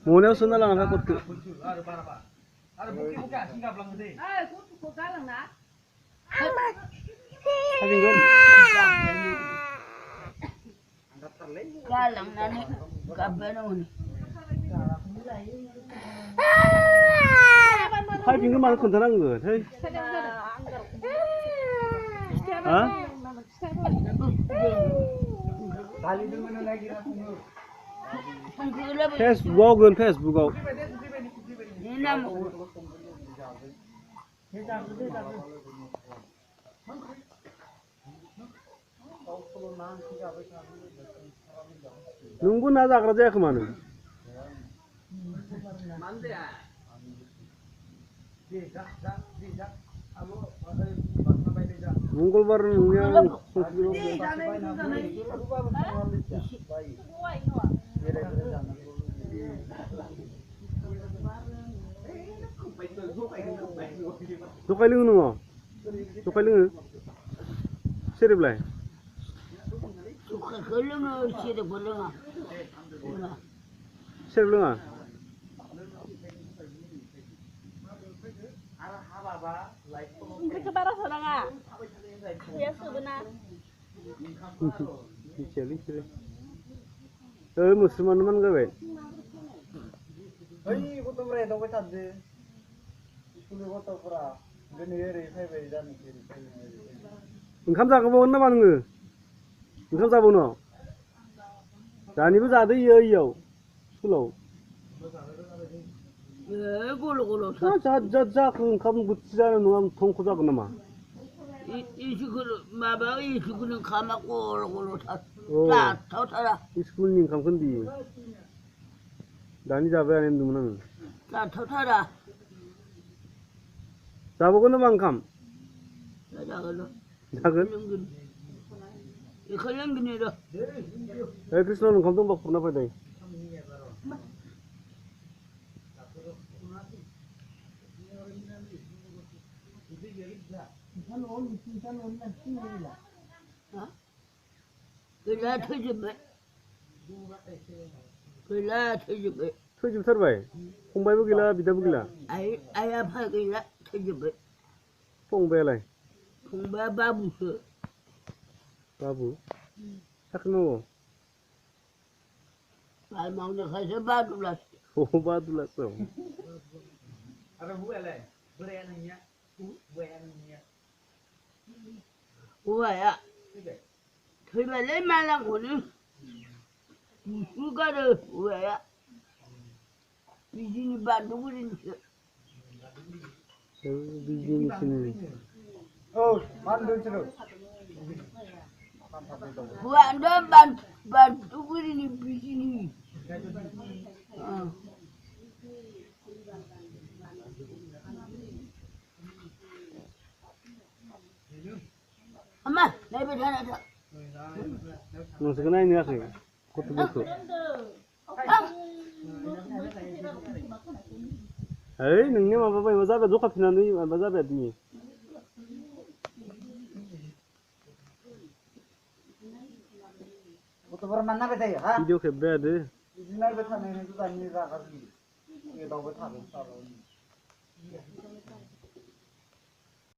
मनायाव सोना लाना फै गथखौ गालांनानै गाबबानो फाइफिनखौ मानो खोन्थानांगौ है हा फेसबुकआव होगोन फेसबुकआव नोंबो ना जाग्रा जायाखै मानो मंगलबार नोंनिया जखाय लोङो नोङो जखाय लोङो सेरेबलाय सेरेब लोङा ओंख्रिखौ बारा होनाङा थैया सोबोना मिथियालै बिसोरो मुसलमान मान जाबाय ओइ गथ'फोरा एदावबाय थादो स्कुलनि गथ'फोरा दिनै ओरै फैबाय जानोखि ओंखाम जागौबावगोन नामा नोङो ओंखाम जाबावनो दानिबो जादो इयाव स्कुलाव जाखो ओंखाम बोथिसे जानाय नङा थंख' जागोन नामा स्कुलनि ओंखामखौ होनदों दानि जाबाय होनदोंमोन आङो जाथावथारा जाबावगोन नामा ओंखाम जागोन बेखौ लोंगोन र' कृष्ण ओंखाम दंबा खुरना फैदों गैला थैजोब्बाय थैजोबथारबाय फंबायबो गैला बिदाबो गैला आइ आफा गैला थैजोब्बाय फंबायालाय फंबाया बाबुसो बाबु साख्रि मावो माइ मावनायखायसो बादुलासो बादुलासो आरो हौवायालाय बोराया नोंनिया हौवाया हौवाया थैबायलै मालांखौनो बुसुगारो हौवाया बिदिनि बान्दुगुरिनिसो औ मान दोनसोरो हौवायानो बान्दुगुरिनि बिदिनि अमा नायबाय थानायखौ नोंसोरखौ नायनो होआखै गथ'फोरखौ ओइ नोंनि माबा जाबाय जखाफिननानै माबा जाबाय दिनै गथ'फोरा मा नायबाय थायो हा भिडिअ खेबबाय थादो बिदि नायबाय थानायनि दानि रागा जोंयो एदावबाय थादों